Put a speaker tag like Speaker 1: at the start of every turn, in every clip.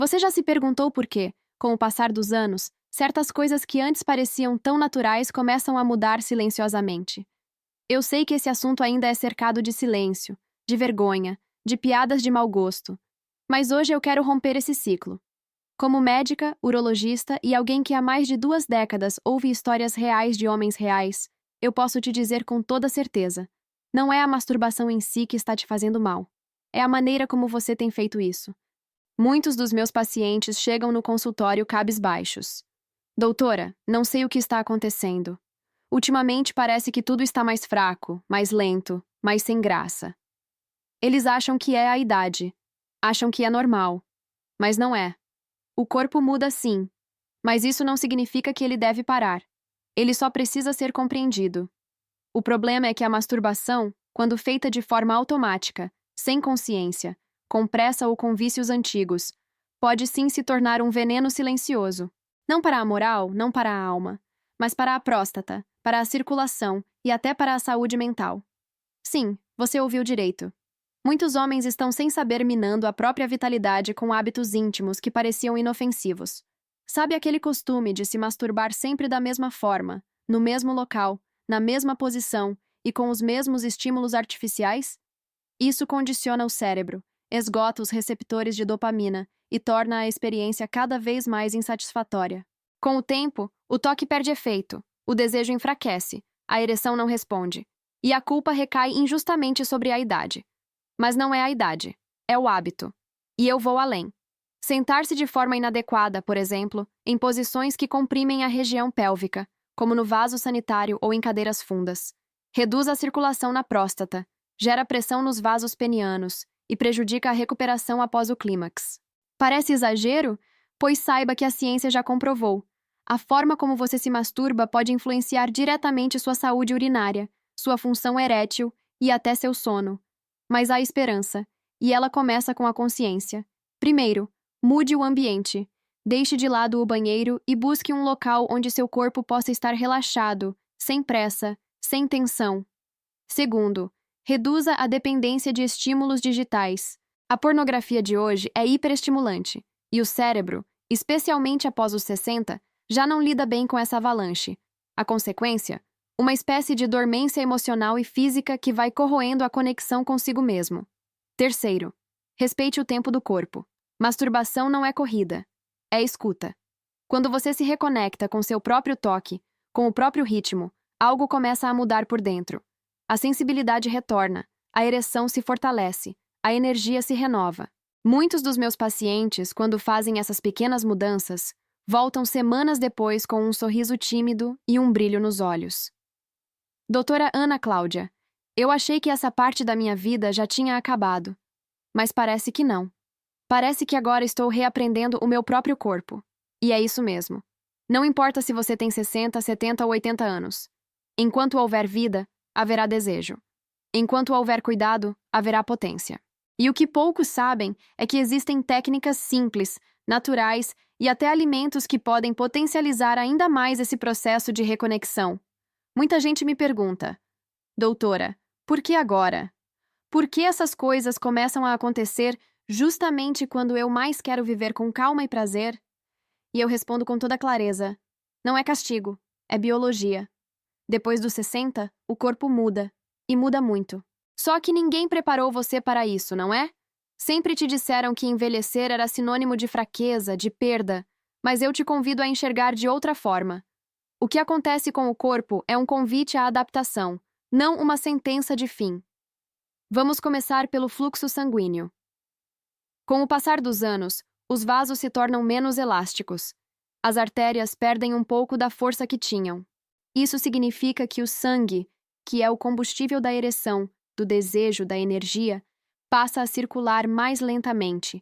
Speaker 1: Você já se perguntou por quê, com o passar dos anos, certas coisas que antes pareciam tão naturais começam a mudar silenciosamente? Eu sei que esse assunto ainda é cercado de silêncio, de vergonha, de piadas de mau gosto. Mas hoje eu quero romper esse ciclo. Como médica, urologista e alguém que há mais de 2 décadas ouve histórias reais de homens reais, eu posso te dizer com toda certeza: não é a masturbação em si que está te fazendo mal. É a maneira como você tem feito isso. Muitos dos meus pacientes chegam no consultório cabisbaixos. Doutora, não sei o que está acontecendo. Ultimamente parece que tudo está mais fraco, mais lento, mais sem graça. Eles acham que é a idade. Acham que é normal. Mas não é. O corpo muda sim. Mas isso não significa que ele deve parar. Ele só precisa ser compreendido. O problema é que a masturbação, quando feita de forma automática, sem consciência, com pressa ou com vícios antigos, pode sim se tornar um veneno silencioso. Não para a moral, não para a alma, mas para a próstata, para a circulação e até para a saúde mental. Sim, você ouviu direito. Muitos homens estão sem saber minando a própria vitalidade com hábitos íntimos que pareciam inofensivos. Sabe aquele costume de se masturbar sempre da mesma forma, no mesmo local, na mesma posição e com os mesmos estímulos artificiais? Isso condiciona o cérebro, esgota os receptores de dopamina e torna a experiência cada vez mais insatisfatória. Com o tempo, o toque perde efeito, o desejo enfraquece, a ereção não responde, e a culpa recai injustamente sobre a idade. Mas não é a idade, é o hábito. E eu vou além. Sentar-se de forma inadequada, por exemplo, em posições que comprimem a região pélvica, como no vaso sanitário ou em cadeiras fundas, reduz a circulação na próstata, gera pressão nos vasos penianos e prejudica a recuperação após o clímax. Parece exagero? Pois saiba que a ciência já comprovou. A forma como você se masturba pode influenciar diretamente sua saúde urinária, sua função erétil e até seu sono. Mas há esperança, e ela começa com a consciência. Primeiro, mude o ambiente. Deixe de lado o banheiro e busque um local onde seu corpo possa estar relaxado, sem pressa, sem tensão. Segundo, reduza a dependência de estímulos digitais. A pornografia de hoje é hiperestimulante, e o cérebro, especialmente após os 60, já não lida bem com essa avalanche. A consequência? Uma espécie de dormência emocional e física que vai corroendo a conexão consigo mesmo. Terceiro, respeite o tempo do corpo. Masturbação não é corrida, é escuta. Quando você se reconecta com seu próprio toque, com o próprio ritmo, algo começa a mudar por dentro. A sensibilidade retorna, a ereção se fortalece, a energia se renova. Muitos dos meus pacientes, quando fazem essas pequenas mudanças, voltam semanas depois com um sorriso tímido e um brilho nos olhos. Doutora Ana Cláudia, eu achei que essa parte da minha vida já tinha acabado. Mas parece que não. Parece que agora estou reaprendendo o meu próprio corpo. E é isso mesmo. Não importa se você tem 60, 70 ou 80 anos. Enquanto houver vida, haverá desejo. Enquanto houver cuidado, haverá potência. E o que poucos sabem é que existem técnicas simples, naturais e até alimentos que podem potencializar ainda mais esse processo de reconexão. Muita gente me pergunta: doutora, por que agora? Por que essas coisas começam a acontecer justamente quando eu mais quero viver com calma e prazer? E eu respondo com toda clareza: não é castigo, é biologia. Depois dos 60, o corpo muda, e muda muito. Só que ninguém preparou você para isso, não é? Sempre te disseram que envelhecer era sinônimo de fraqueza, de perda, mas eu te convido a enxergar de outra forma. O que acontece com o corpo é um convite à adaptação, não uma sentença de fim. Vamos começar pelo fluxo sanguíneo. Com o passar dos anos, os vasos se tornam menos elásticos. As artérias perdem um pouco da força que tinham. Isso significa que o sangue, que é o combustível da ereção, do desejo, da energia, passa a circular mais lentamente.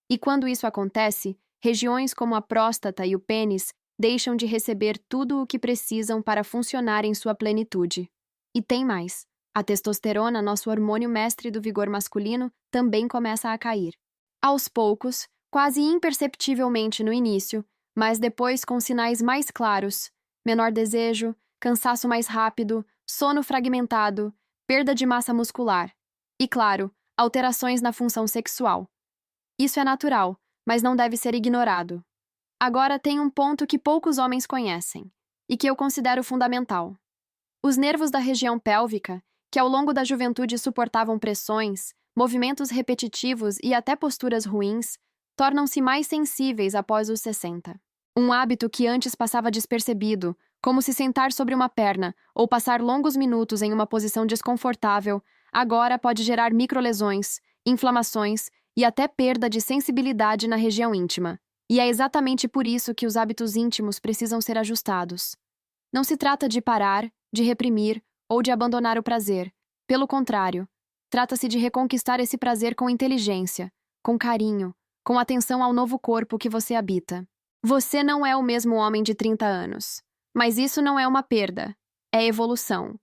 Speaker 1: E quando isso acontece, regiões como a próstata e o pênis deixam de receber tudo o que precisam para funcionar em sua plenitude. E tem mais. A testosterona, nosso hormônio mestre do vigor masculino, também começa a cair. Aos poucos, quase imperceptivelmente no início, mas depois com sinais mais claros: menor desejo, cansaço mais rápido, sono fragmentado, perda de massa muscular. E, claro, alterações na função sexual. Isso é natural, mas não deve ser ignorado. Agora tem um ponto que poucos homens conhecem, e que eu considero fundamental. Os nervos da região pélvica, que ao longo da juventude suportavam pressões, movimentos repetitivos e até posturas ruins, tornam-se mais sensíveis após os 60. Um hábito que antes passava despercebido, como se sentar sobre uma perna ou passar longos minutos em uma posição desconfortável, agora pode gerar microlesões, inflamações e até perda de sensibilidade na região íntima. E é exatamente por isso que os hábitos íntimos precisam ser ajustados. Não se trata de parar, de reprimir ou de abandonar o prazer. Pelo contrário, trata-se de reconquistar esse prazer com inteligência, com carinho, com atenção ao novo corpo que você habita. Você não é o mesmo homem de 30 anos. Mas isso não é uma perda, é evolução.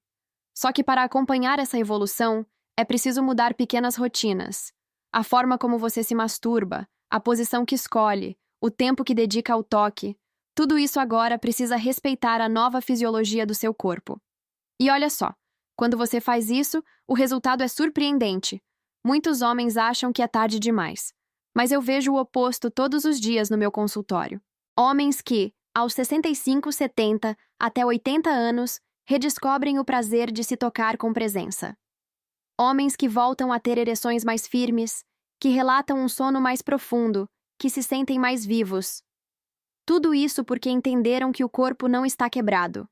Speaker 1: Só que para acompanhar essa evolução, é preciso mudar pequenas rotinas. A forma como você se masturba, a posição que escolhe, o tempo que dedica ao toque, tudo isso agora precisa respeitar a nova fisiologia do seu corpo. E olha só, quando você faz isso, o resultado é surpreendente. Muitos homens acham que é tarde demais, mas eu vejo o oposto todos os dias no meu consultório. Homens que, aos 65, 70 até 80 anos, redescobrem o prazer de se tocar com presença. Homens que voltam a ter ereções mais firmes, que relatam um sono mais profundo, que se sentem mais vivos. Tudo isso porque entenderam que o corpo não está quebrado.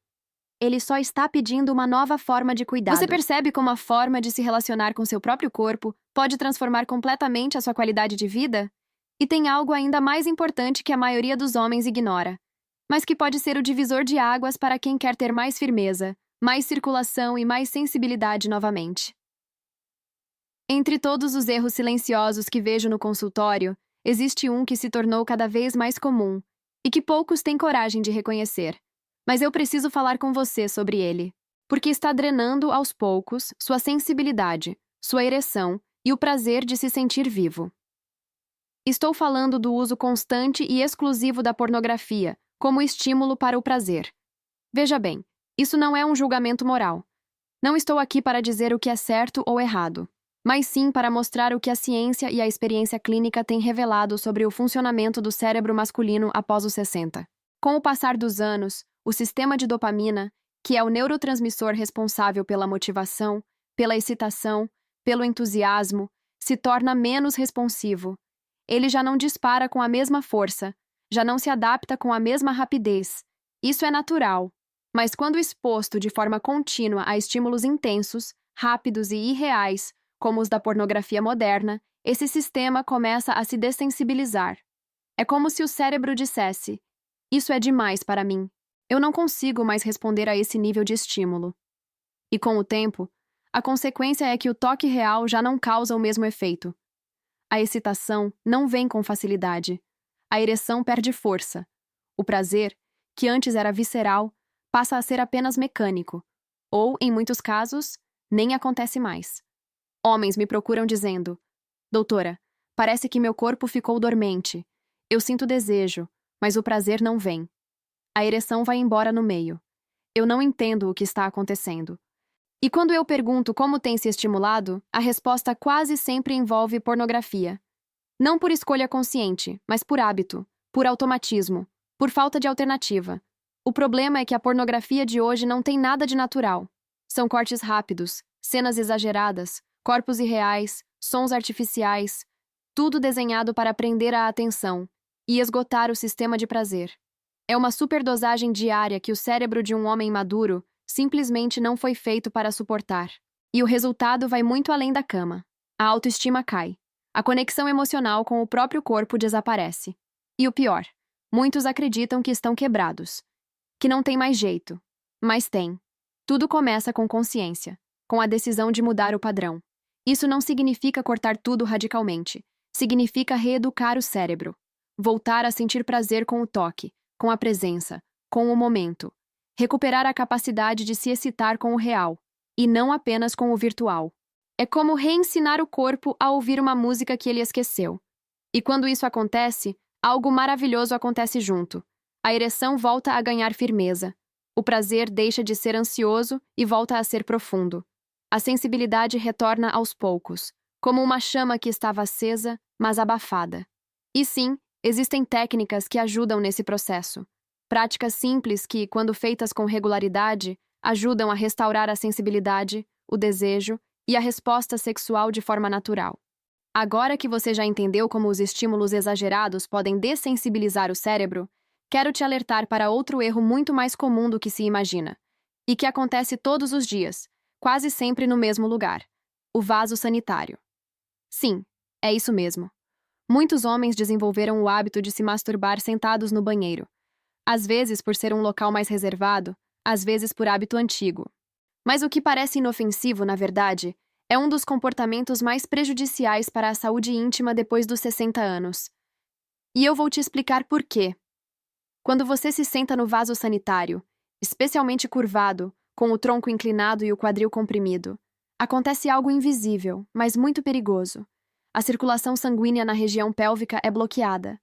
Speaker 1: Ele só está pedindo uma nova forma de cuidado. Você percebe como a forma de se relacionar com seu próprio corpo pode transformar completamente a sua qualidade de vida? E tem algo ainda mais importante que a maioria dos homens ignora, mas que pode ser o divisor de águas para quem quer ter mais firmeza, mais circulação e mais sensibilidade novamente. Entre todos os erros silenciosos que vejo no consultório, existe um que se tornou cada vez mais comum e que poucos têm coragem de reconhecer. Mas eu preciso falar com você sobre ele, porque está drenando aos poucos sua sensibilidade, sua ereção e o prazer de se sentir vivo. Estou falando do uso constante e exclusivo da pornografia como estímulo para o prazer. Veja bem, isso não é um julgamento moral. Não estou aqui para dizer o que é certo ou errado, mas sim para mostrar o que a ciência e a experiência clínica têm revelado sobre o funcionamento do cérebro masculino após os 60. Com o passar dos anos, o sistema de dopamina, que é o neurotransmissor responsável pela motivação, pela excitação, pelo entusiasmo, se torna menos responsivo. Ele já não dispara com a mesma força, já não se adapta com a mesma rapidez. Isso é natural. Mas quando exposto de forma contínua a estímulos intensos, rápidos e irreais, como os da pornografia moderna, esse sistema começa a se dessensibilizar. É como se o cérebro dissesse: "Isso é demais para mim. Eu não consigo mais responder a esse nível de estímulo." E com o tempo, a consequência é que o toque real já não causa o mesmo efeito. A excitação não vem com facilidade. A ereção perde força. O prazer, que antes era visceral, passa a ser apenas mecânico. Ou, em muitos casos, nem acontece mais. Homens me procuram dizendo: "Doutora, parece que meu corpo ficou dormente. Eu sinto desejo, mas o prazer não vem. A ereção vai embora no meio. Eu não entendo o que está acontecendo." E quando eu pergunto como tem se estimulado, a resposta quase sempre envolve pornografia. Não por escolha consciente, mas por hábito, por automatismo, por falta de alternativa. O problema é que a pornografia de hoje não tem nada de natural. São cortes rápidos, cenas exageradas, corpos irreais, sons artificiais, tudo desenhado para prender a atenção e esgotar o sistema de prazer. É uma superdosagem diária que o cérebro de um homem maduro simplesmente não foi feito para suportar. E o resultado vai muito além da cama. A autoestima cai. A conexão emocional com o próprio corpo desaparece. E o pior, muitos acreditam que estão quebrados, que não tem mais jeito. Mas tem. Tudo começa com consciência, com a decisão de mudar o padrão. Isso não significa cortar tudo radicalmente. Significa reeducar o cérebro. Voltar a sentir prazer com o toque, com a presença, com o momento. Recuperar a capacidade de se excitar com o real, e não apenas com o virtual. É como reensinar o corpo a ouvir uma música que ele esqueceu. E quando isso acontece, algo maravilhoso acontece junto. A ereção volta a ganhar firmeza. O prazer deixa de ser ansioso e volta a ser profundo. A sensibilidade retorna aos poucos, como uma chama que estava acesa, mas abafada. E sim, existem técnicas que ajudam nesse processo. Práticas simples que, quando feitas com regularidade, ajudam a restaurar a sensibilidade, o desejo e a resposta sexual de forma natural. Agora que você já entendeu como os estímulos exagerados podem dessensibilizar o cérebro, quero te alertar para outro erro muito mais comum do que se imagina, e que acontece todos os dias, quase sempre no mesmo lugar: o vaso sanitário. Sim, é isso mesmo. Muitos homens desenvolveram o hábito de se masturbar sentados no banheiro, às vezes por ser um local mais reservado, às vezes por hábito antigo. Mas o que parece inofensivo, na verdade, é um dos comportamentos mais prejudiciais para a saúde íntima depois dos 60 anos. E eu vou te explicar por quê. Quando você se senta no vaso sanitário, especialmente curvado, com o tronco inclinado e o quadril comprimido, acontece algo invisível, mas muito perigoso. A circulação sanguínea na região pélvica é bloqueada.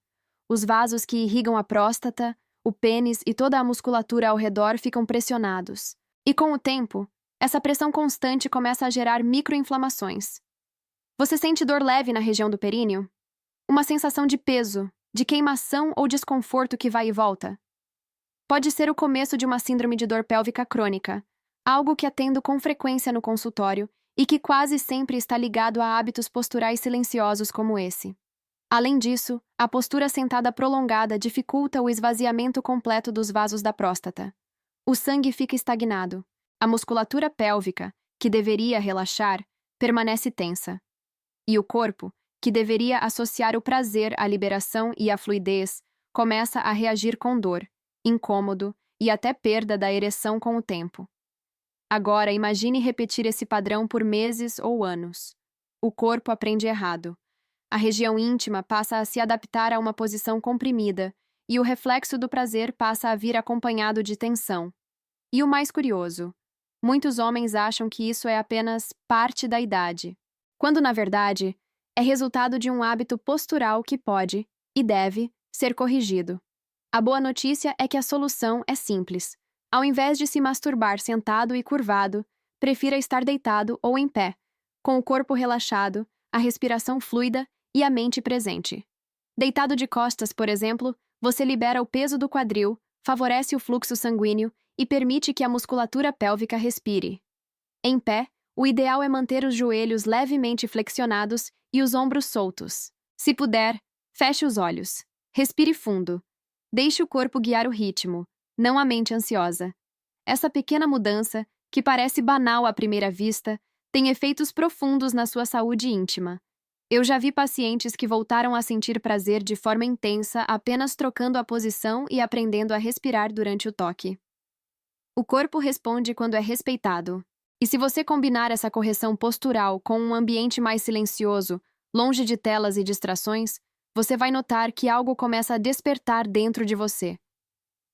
Speaker 1: Os vasos que irrigam a próstata, o pênis e toda a musculatura ao redor ficam pressionados. E com o tempo, essa pressão constante começa a gerar microinflamações. Você sente dor leve na região do períneo? Uma sensação de peso, de queimação ou desconforto que vai e volta? Pode ser o começo de uma síndrome de dor pélvica crônica, algo que atendo com frequência no consultório e que quase sempre está ligado a hábitos posturais silenciosos como esse. Além disso, a postura sentada prolongada dificulta o esvaziamento completo dos vasos da próstata. O sangue fica estagnado. A musculatura pélvica, que deveria relaxar, permanece tensa. E o corpo, que deveria associar o prazer à liberação e à fluidez, começa a reagir com dor, incômodo e até perda da ereção com o tempo. Agora, imagine repetir esse padrão por meses ou anos. O corpo aprende errado. A região íntima passa a se adaptar a uma posição comprimida e o reflexo do prazer passa a vir acompanhado de tensão. E o mais curioso, muitos homens acham que isso é apenas parte da idade, quando, na verdade, é resultado de um hábito postural que pode, e deve, ser corrigido. A boa notícia é que a solução é simples. Ao invés de se masturbar sentado e curvado, prefira estar deitado ou em pé, com o corpo relaxado, a respiração fluida e a mente presente. Deitado de costas, por exemplo, você libera o peso do quadril, favorece o fluxo sanguíneo e permite que a musculatura pélvica respire. Em pé, o ideal é manter os joelhos levemente flexionados e os ombros soltos. Se puder, feche os olhos. Respire fundo. Deixe o corpo guiar o ritmo, não a mente ansiosa. Essa pequena mudança, que parece banal à primeira vista, tem efeitos profundos na sua saúde íntima. Eu já vi pacientes que voltaram a sentir prazer de forma intensa apenas trocando a posição e aprendendo a respirar durante o toque. O corpo responde quando é respeitado. E se você combinar essa correção postural com um ambiente mais silencioso, longe de telas e distrações, você vai notar que algo começa a despertar dentro de você.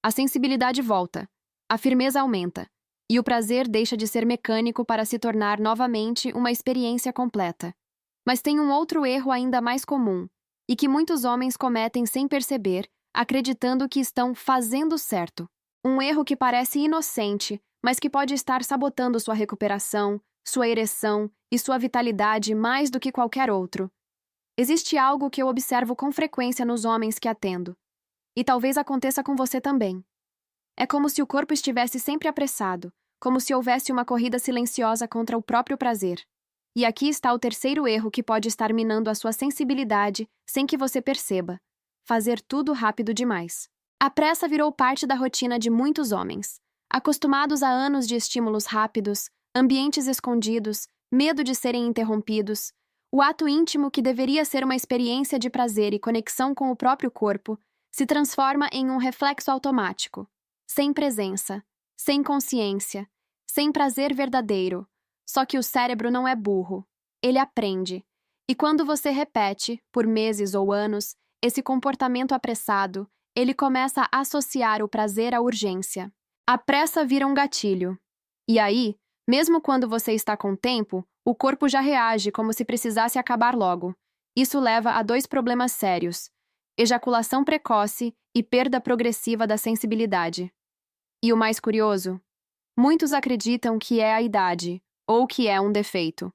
Speaker 1: A sensibilidade volta, a firmeza aumenta, e o prazer deixa de ser mecânico para se tornar novamente uma experiência completa. Mas tem um outro erro ainda mais comum, e que muitos homens cometem sem perceber, acreditando que estão fazendo certo. Um erro que parece inocente, mas que pode estar sabotando sua recuperação, sua ereção e sua vitalidade mais do que qualquer outro. Existe algo que eu observo com frequência nos homens que atendo. E talvez aconteça com você também. É como se o corpo estivesse sempre apressado, como se houvesse uma corrida silenciosa contra o próprio prazer. E aqui está o terceiro erro que pode estar minando a sua sensibilidade sem que você perceba: fazer tudo rápido demais. A pressa virou parte da rotina de muitos homens. Acostumados a anos de estímulos rápidos, ambientes escondidos, medo de serem interrompidos, o ato íntimo que deveria ser uma experiência de prazer e conexão com o próprio corpo se transforma em um reflexo automático, sem presença, sem consciência, sem prazer verdadeiro. Só que o cérebro não é burro. Ele aprende. E quando você repete, por meses ou anos, esse comportamento apressado, ele começa a associar o prazer à urgência. A pressa vira um gatilho. E aí, mesmo quando você está com tempo, o corpo já reage como se precisasse acabar logo. Isso leva a dois problemas sérios: ejaculação precoce e perda progressiva da sensibilidade. E o mais curioso? Muitos acreditam que é a idade, ou que é um defeito.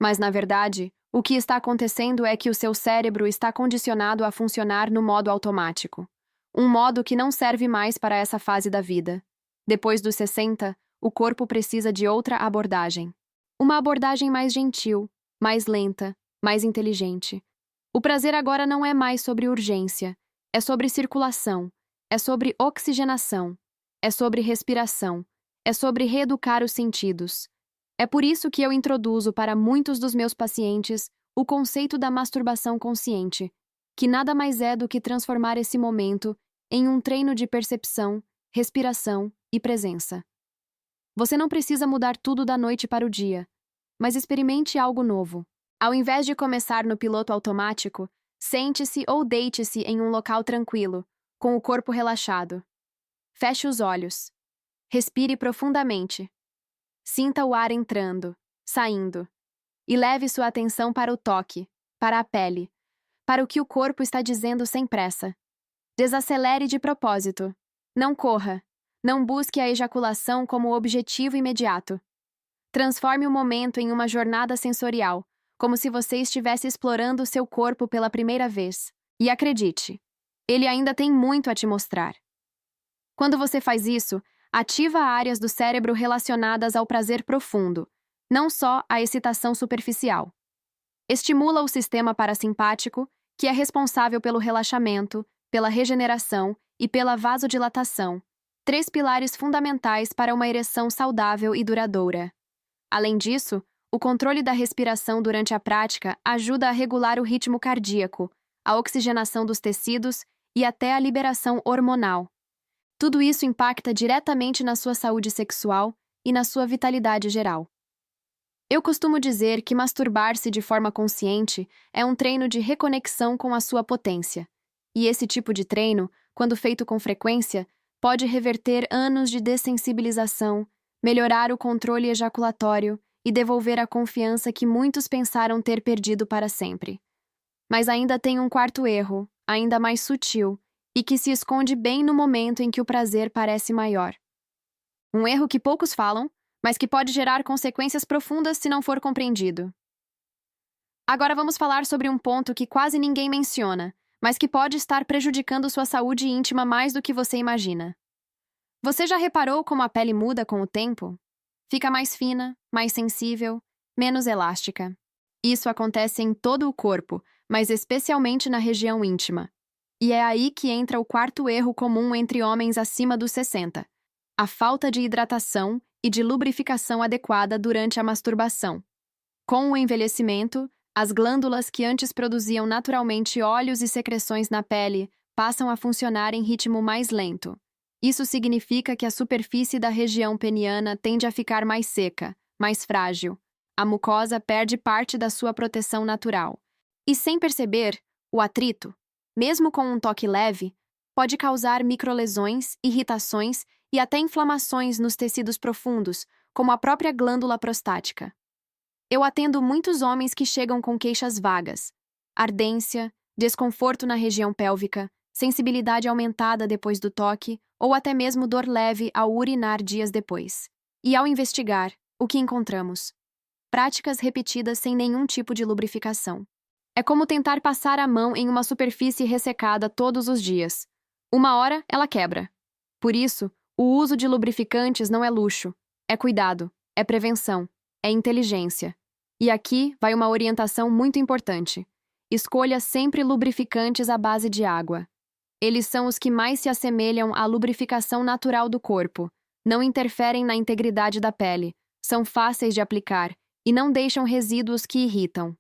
Speaker 1: Mas, na verdade, O que está acontecendo é que o seu cérebro está condicionado a funcionar no modo automático. Um modo que não serve mais para essa fase da vida. Depois dos 60, o corpo precisa de outra abordagem. Uma abordagem mais gentil, mais lenta, mais inteligente. O prazer agora não é mais sobre urgência, é sobre circulação, é sobre oxigenação, é sobre respiração, é sobre reeducar os sentidos. É por isso que eu introduzo para muitos dos meus pacientes o conceito da masturbação consciente, que nada mais é do que transformar esse momento em um treino de percepção, respiração e presença. Você não precisa mudar tudo da noite para o dia, mas experimente algo novo. Ao invés de começar no piloto automático, sente-se ou deite-se em um local tranquilo, com o corpo relaxado. Feche os olhos. Respire profundamente. Sinta o ar entrando, saindo. E leve sua atenção para o toque, para a pele, para o que o corpo está dizendo sem pressa. Desacelere de propósito. Não corra. Não busque a ejaculação como objetivo imediato. Transforme o momento em uma jornada sensorial, como se você estivesse explorando o seu corpo pela primeira vez. E acredite, ele ainda tem muito a te mostrar. Quando você faz isso, ativa áreas do cérebro relacionadas ao prazer profundo, não só a excitação superficial. Estimula o sistema parasimpático, que é responsável pelo relaxamento, pela regeneração e pela vasodilatação, 3 pilares fundamentais para uma ereção saudável e duradoura. Além disso, o controle da respiração durante a prática ajuda a regular o ritmo cardíaco, a oxigenação dos tecidos e até a liberação hormonal. Tudo isso impacta diretamente na sua saúde sexual e na sua vitalidade geral. Eu costumo dizer que masturbar-se de forma consciente é um treino de reconexão com a sua potência. E esse tipo de treino, quando feito com frequência, pode reverter anos de dessensibilização, melhorar o controle ejaculatório e devolver a confiança que muitos pensaram ter perdido para sempre. Mas ainda tem um quarto erro, ainda mais sutil, e que se esconde bem no momento em que o prazer parece maior. Um erro que poucos falam, mas que pode gerar consequências profundas se não for compreendido. Agora vamos falar sobre um ponto que quase ninguém menciona, mas que pode estar prejudicando sua saúde íntima mais do que você imagina. Você já reparou como a pele muda com o tempo? Fica mais fina, mais sensível, menos elástica. Isso acontece em todo o corpo, mas especialmente na região íntima. E é aí que entra o quarto erro comum entre homens acima dos 60. A falta de hidratação e de lubrificação adequada durante a masturbação. Com o envelhecimento, as glândulas que antes produziam naturalmente óleos e secreções na pele passam a funcionar em ritmo mais lento. Isso significa que a superfície da região peniana tende a ficar mais seca, mais frágil. A mucosa perde parte da sua proteção natural. E sem perceber, o atrito, mesmo com um toque leve, pode causar microlesões, irritações e até inflamações nos tecidos profundos, como a própria glândula prostática. Eu atendo muitos homens que chegam com queixas vagas, ardência, desconforto na região pélvica, sensibilidade aumentada depois do toque ou até mesmo dor leve ao urinar dias depois. E ao investigar, o que encontramos? Práticas repetidas sem nenhum tipo de lubrificação. É como tentar passar a mão em uma superfície ressecada todos os dias. Uma hora, ela quebra. Por isso, o uso de lubrificantes não é luxo, é cuidado, é prevenção, é inteligência. E aqui vai uma orientação muito importante. Escolha sempre lubrificantes à base de água. Eles são os que mais se assemelham à lubrificação natural do corpo, não interferem na integridade da pele, são fáceis de aplicar e não deixam resíduos que irritam.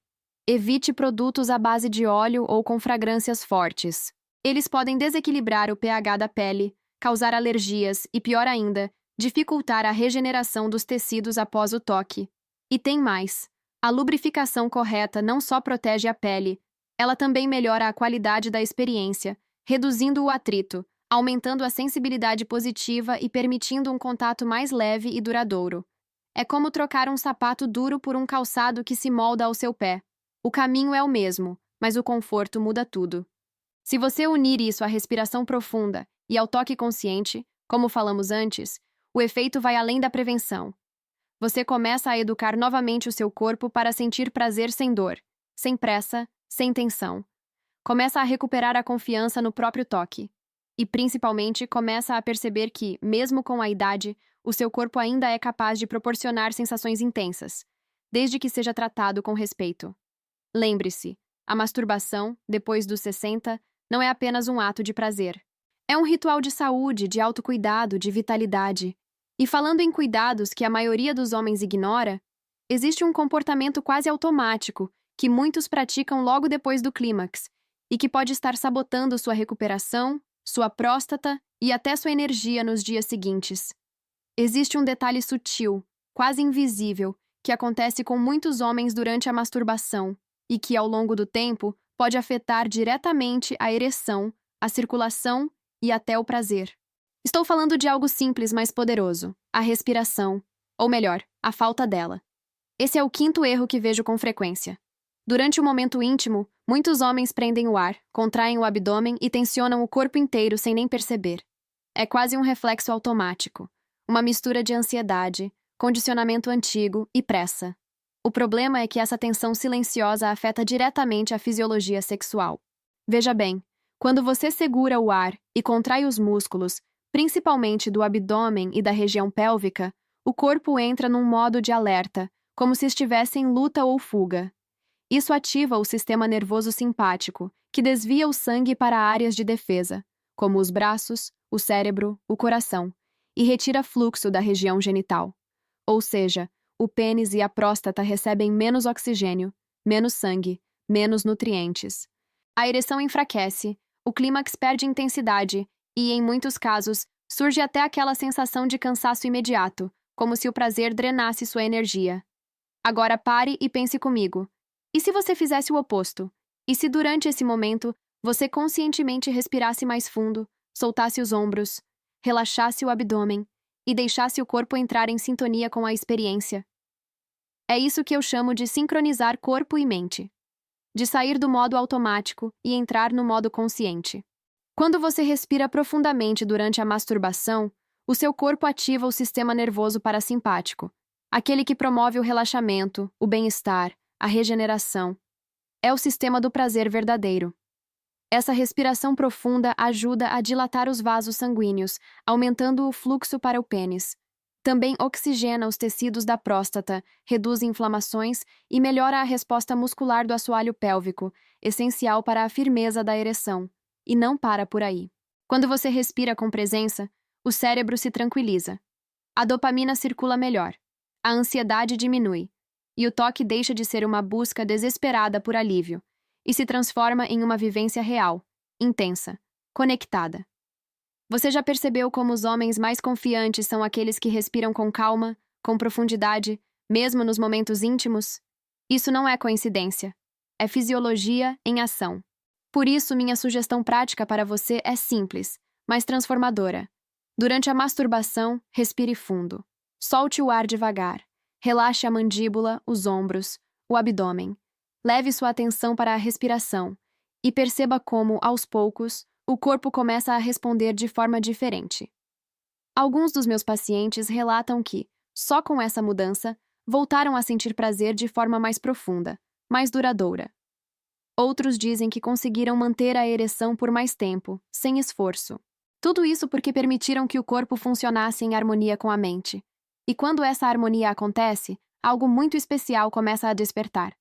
Speaker 1: Evite produtos à base de óleo ou com fragrâncias fortes. Eles podem desequilibrar o pH da pele, causar alergias e, pior ainda, dificultar a regeneração dos tecidos após o toque. E tem mais. A lubrificação correta não só protege a pele, ela também melhora a qualidade da experiência, reduzindo o atrito, aumentando a sensibilidade positiva e permitindo um contato mais leve e duradouro. É como trocar um sapato duro por um calçado que se molda ao seu pé. O caminho é o mesmo, mas o conforto muda tudo. Se você unir isso à respiração profunda e ao toque consciente, como falamos antes, o efeito vai além da prevenção. Você começa a educar novamente o seu corpo para sentir prazer sem dor, sem pressa, sem tensão. Começa a recuperar a confiança no próprio toque. E, principalmente, começa a perceber que, mesmo com a idade, o seu corpo ainda é capaz de proporcionar sensações intensas, desde que seja tratado com respeito. Lembre-se, a masturbação, depois dos 60, não é apenas um ato de prazer. É um ritual de saúde, de autocuidado, de vitalidade. E falando em cuidados que a maioria dos homens ignora, existe um comportamento quase automático que muitos praticam logo depois do clímax e que pode estar sabotando sua recuperação, sua próstata e até sua energia nos dias seguintes. Existe um detalhe sutil, quase invisível, que acontece com muitos homens durante a masturbação e que, ao longo do tempo, pode afetar diretamente a ereção, a circulação e até o prazer. Estou falando de algo simples, mas poderoso: a respiração, ou melhor, a falta dela. Esse é o quinto erro que vejo com frequência. Durante o momento íntimo, muitos homens prendem o ar, contraem o abdômen e tensionam o corpo inteiro sem nem perceber. É quase um reflexo automático, uma mistura de ansiedade, condicionamento antigo e pressa. O problema é que essa tensão silenciosa afeta diretamente a fisiologia sexual. Veja bem, quando você segura o ar e contrai os músculos, principalmente do abdômen e da região pélvica, o corpo entra num modo de alerta, como se estivesse em luta ou fuga. Isso ativa o sistema nervoso simpático, que desvia o sangue para áreas de defesa, como os braços, o cérebro, o coração, e retira fluxo da região genital. Ou seja, o pênis e a próstata recebem menos oxigênio, menos sangue, menos nutrientes. A ereção enfraquece, o clímax perde intensidade e, em muitos casos, surge até aquela sensação de cansaço imediato, como se o prazer drenasse sua energia. Agora pare e pense comigo. E se você fizesse o oposto? E se durante esse momento você conscientemente respirasse mais fundo, soltasse os ombros, relaxasse o abdômen e deixasse o corpo entrar em sintonia com a experiência? É isso que eu chamo de sincronizar corpo e mente. De sair do modo automático e entrar no modo consciente. Quando você respira profundamente durante a masturbação, o seu corpo ativa o sistema nervoso parasimpático, aquele que promove o relaxamento, o bem-estar, a regeneração. É o sistema do prazer verdadeiro. Essa respiração profunda ajuda a dilatar os vasos sanguíneos, aumentando o fluxo para o pênis. Também oxigena os tecidos da próstata, reduz inflamações e melhora a resposta muscular do assoalho pélvico, essencial para a firmeza da ereção. E não para por aí. Quando você respira com presença, o cérebro se tranquiliza. A dopamina circula melhor. A ansiedade diminui. E o toque deixa de ser uma busca desesperada por alívio e se transforma em uma vivência real, intensa, conectada. Você já percebeu como os homens mais confiantes são aqueles que respiram com calma, com profundidade, mesmo nos momentos íntimos? Isso não é coincidência. É fisiologia em ação. Por isso, minha sugestão prática para você é simples, mas transformadora. Durante a masturbação, respire fundo. Solte o ar devagar. Relaxe a mandíbula, os ombros, o abdômen. Leve sua atenção para a respiração e perceba como, aos poucos, o corpo começa a responder de forma diferente. Alguns dos meus pacientes relatam que, só com essa mudança, voltaram a sentir prazer de forma mais profunda, mais duradoura. Outros dizem que conseguiram manter a ereção por mais tempo, sem esforço. Tudo isso porque permitiram que o corpo funcionasse em harmonia com a mente. E quando essa harmonia acontece, algo muito especial começa a despertar.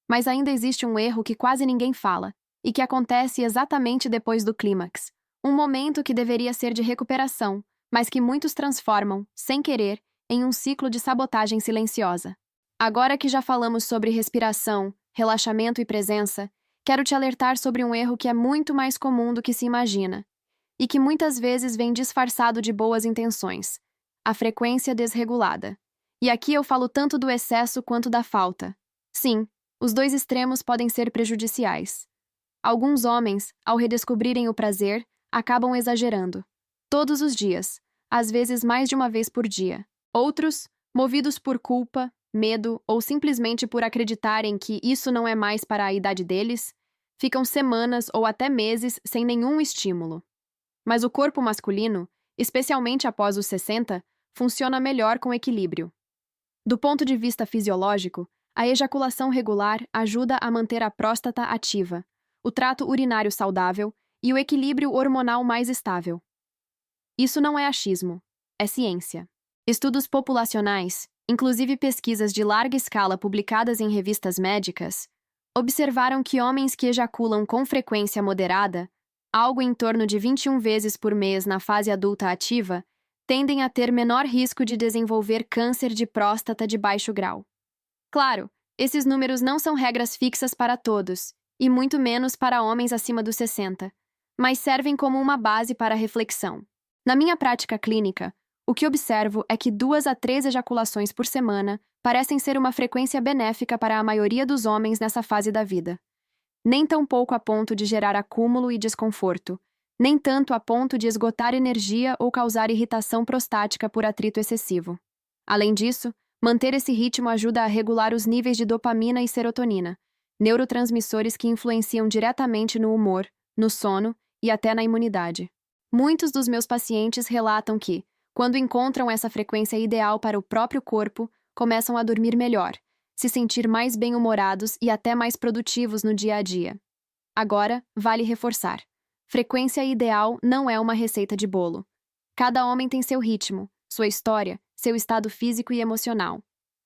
Speaker 1: Mas ainda existe um erro que quase ninguém fala, e que acontece exatamente depois do clímax. Um momento que deveria ser de recuperação, mas que muitos transformam, sem querer, em um ciclo de sabotagem silenciosa. Agora que já falamos sobre respiração, relaxamento e presença, quero te alertar sobre um erro que é muito mais comum do que se imagina, e que muitas vezes vem disfarçado de boas intenções: a frequência desregulada. E aqui eu falo tanto do excesso quanto da falta. Sim, os dois extremos podem ser prejudiciais. Alguns homens, ao redescobrirem o prazer, acabam exagerando. Todos os dias, às vezes mais de uma vez por dia. Outros, movidos por culpa, medo ou simplesmente por acreditarem que isso não é mais para a idade deles, ficam semanas ou até meses sem nenhum estímulo. Mas o corpo masculino, especialmente após os 60, funciona melhor com equilíbrio. Do ponto de vista fisiológico, A ejaculação regular ajuda a manter a próstata ativa, o trato urinário saudável e o equilíbrio hormonal mais estável. Isso não é achismo, é ciência. Estudos populacionais, inclusive pesquisas de larga escala publicadas em revistas médicas, observaram que homens que ejaculam com frequência moderada, algo em torno de 21 vezes por mês na fase adulta ativa, tendem a ter menor risco de desenvolver câncer de próstata de baixo grau. Claro, esses números não são regras fixas para todos, e muito menos para homens acima dos 60, mas servem como uma base para reflexão. Na minha prática clínica, o que observo é que 2 a 3 ejaculações por semana parecem ser uma frequência benéfica para a maioria dos homens nessa fase da vida. Nem tão pouco a ponto de gerar acúmulo e desconforto, nem tanto a ponto de esgotar energia ou causar irritação prostática por atrito excessivo. Além disso, manter esse ritmo ajuda a regular os níveis de dopamina e serotonina, neurotransmissores que influenciam diretamente no humor, no sono e até na imunidade. Muitos dos meus pacientes relatam que, quando encontram essa frequência ideal para o próprio corpo, começam a dormir melhor, se sentir mais bem-humorados e até mais produtivos no dia a dia. Agora, vale reforçar: frequência ideal não é uma receita de bolo. Cada homem tem seu ritmo, sua história, seu estado físico e emocional.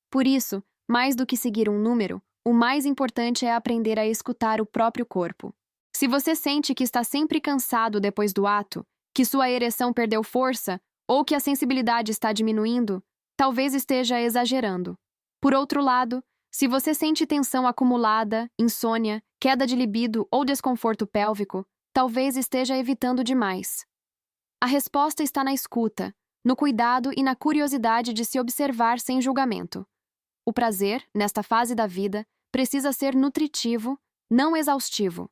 Speaker 1: Por isso, mais do que seguir um número, o mais importante é aprender a escutar o próprio corpo. Se você sente que está sempre cansado depois do ato, que sua ereção perdeu força ou que a sensibilidade está diminuindo, talvez esteja exagerando. Por outro lado, se você sente tensão acumulada, insônia, queda de libido ou desconforto pélvico, talvez esteja evitando demais. A resposta está na escuta, no cuidado e na curiosidade de se observar sem julgamento. O prazer, nesta fase da vida, precisa ser nutritivo, não exaustivo.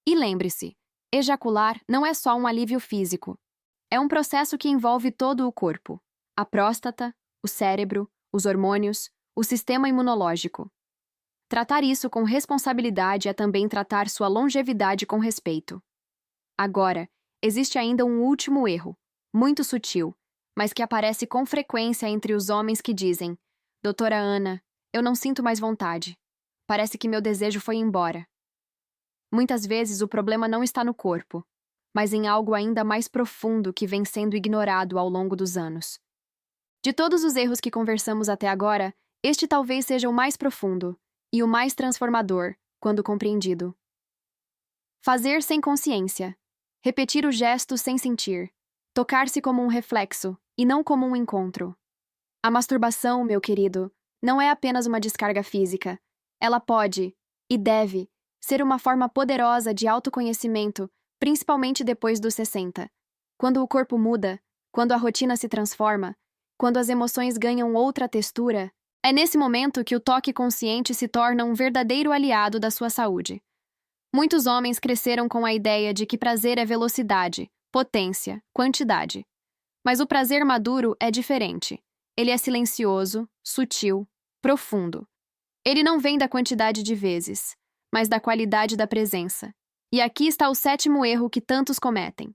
Speaker 1: E lembre-se, ejacular não é só um alívio físico. É um processo que envolve todo o corpo: a próstata, o cérebro, os hormônios, o sistema imunológico. Tratar isso com responsabilidade é também tratar sua longevidade com respeito. Agora, existe ainda um último erro, muito sutil, mas que aparece com frequência entre os homens que dizem: Doutora Ana, eu não sinto mais vontade. Parece que meu desejo foi embora. Muitas vezes o problema não está no corpo, mas em algo ainda mais profundo que vem sendo ignorado ao longo dos anos. De todos os erros que conversamos até agora, este talvez seja o mais profundo e o mais transformador, quando compreendido. Fazer sem consciência. Repetir o gesto sem sentir. Tocar-se como um reflexo, e não como um encontro. A masturbação, meu querido, não é apenas uma descarga física. Ela pode, e deve, ser uma forma poderosa de autoconhecimento, principalmente depois dos 60. Quando o corpo muda, quando a rotina se transforma, quando as emoções ganham outra textura, é nesse momento que o toque consciente se torna um verdadeiro aliado da sua saúde. Muitos homens cresceram com a ideia de que prazer é velocidade, potência, quantidade. Mas o prazer maduro é diferente. Ele é silencioso, sutil, profundo. Ele não vem da quantidade de vezes, mas da qualidade da presença. E aqui está o 7º erro que tantos cometem: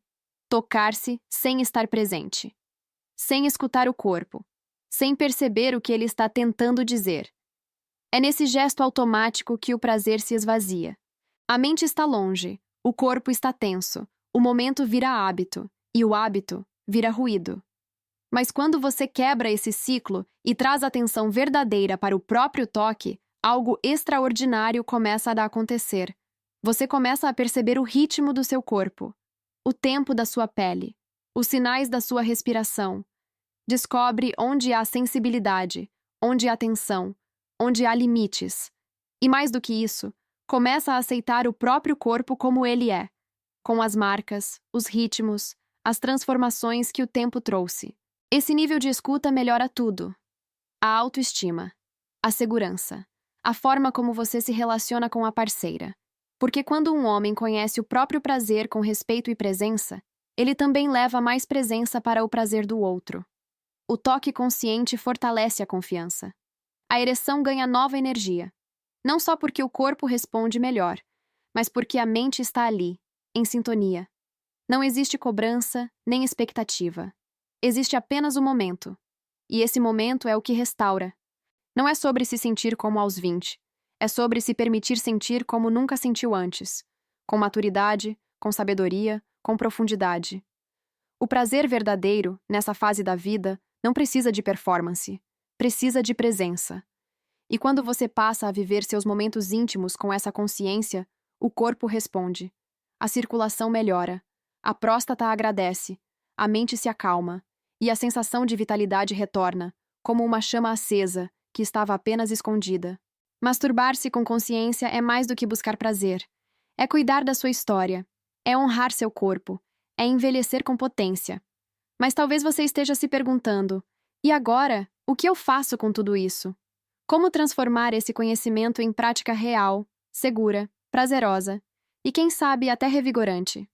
Speaker 1: tocar-se sem estar presente, sem escutar o corpo, sem perceber o que ele está tentando dizer. É nesse gesto automático que o prazer se esvazia. A mente está longe, o corpo está tenso, o momento vira hábito, e o hábito vira ruído. Mas quando você quebra esse ciclo e traz atenção verdadeira para o próprio toque, algo extraordinário começa a acontecer. Você começa a perceber o ritmo do seu corpo, o tempo da sua pele, os sinais da sua respiração. Descobre onde há sensibilidade, onde há tensão, onde há limites. E mais do que isso, começa a aceitar o próprio corpo como ele é, com as marcas, os ritmos, as transformações que o tempo trouxe. Esse nível de escuta melhora tudo: a autoestima, a segurança, a forma como você se relaciona com a parceira. Porque quando um homem conhece o próprio prazer com respeito e presença, ele também leva mais presença para o prazer do outro. O toque consciente fortalece a confiança. A ereção ganha nova energia. Não só porque o corpo responde melhor, mas porque a mente está ali, em sintonia. Não existe cobrança, nem expectativa. Existe apenas o momento. E esse momento é o que restaura. Não é sobre se sentir como aos 20. É sobre se permitir sentir como nunca sentiu antes. Com maturidade, com sabedoria, com profundidade. O prazer verdadeiro, nessa fase da vida, não precisa de performance. Precisa de presença. E quando você passa a viver seus momentos íntimos com essa consciência, o corpo responde. A circulação melhora. A próstata agradece. A mente se acalma. E a sensação de vitalidade retorna, como uma chama acesa, que estava apenas escondida. Masturbar-se com consciência é mais do que buscar prazer. É cuidar da sua história. É honrar seu corpo. É envelhecer com potência. Mas talvez você esteja se perguntando: e agora, o que eu faço com tudo isso? Como transformar esse conhecimento em prática real, segura, prazerosa e, quem sabe, até revigorante?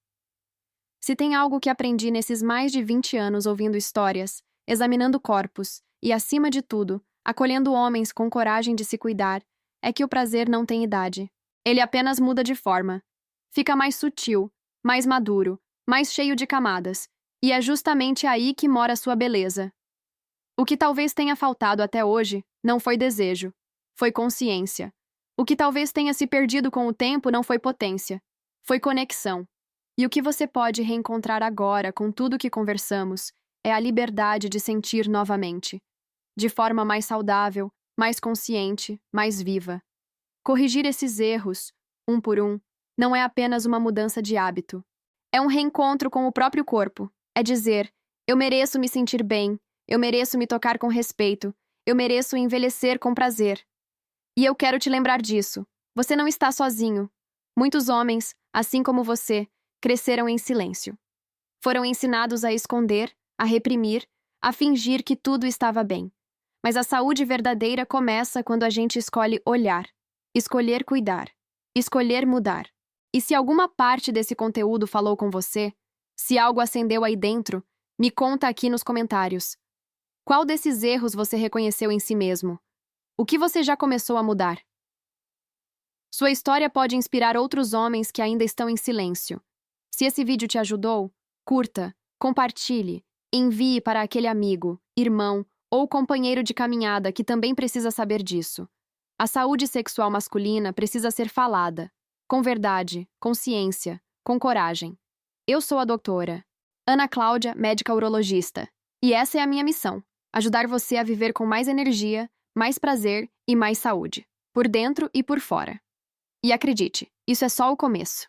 Speaker 1: Se tem algo que aprendi nesses mais de 20 anos ouvindo histórias, examinando corpos e, acima de tudo, acolhendo homens com coragem de se cuidar, é que o prazer não tem idade. Ele apenas muda de forma. Fica mais sutil, mais maduro, mais cheio de camadas, e é justamente aí que mora sua beleza. O que talvez tenha faltado até hoje não foi desejo, foi consciência. O que talvez tenha se perdido com o tempo não foi potência, foi conexão. E o que você pode reencontrar agora com tudo que conversamos é a liberdade de sentir novamente, de forma mais saudável, mais consciente, mais viva. Corrigir esses erros, um por um, não é apenas uma mudança de hábito. É um reencontro com o próprio corpo. É dizer: eu mereço me sentir bem, eu mereço me tocar com respeito, eu mereço envelhecer com prazer. E eu quero te lembrar disso. Você não está sozinho. Muitos homens, assim como você, cresceram em silêncio. Foram ensinados a esconder, a reprimir, a fingir que tudo estava bem. Mas a saúde verdadeira começa quando a gente escolhe olhar, escolher cuidar, escolher mudar. E se alguma parte desse conteúdo falou com você, se algo acendeu aí dentro, me conta aqui nos comentários. Qual desses erros você reconheceu em si mesmo? O que você já começou a mudar? Sua história pode inspirar outros homens que ainda estão em silêncio. Se esse vídeo te ajudou, curta, compartilhe, envie para aquele amigo, irmão ou companheiro de caminhada que também precisa saber disso. A saúde sexual masculina precisa ser falada, com verdade, com ciência, com coragem. Eu sou a doutora Ana Cláudia, médica urologista, e essa é a minha missão: ajudar você a viver com mais energia, mais prazer e mais saúde, por dentro e por fora. E acredite, isso é só o começo.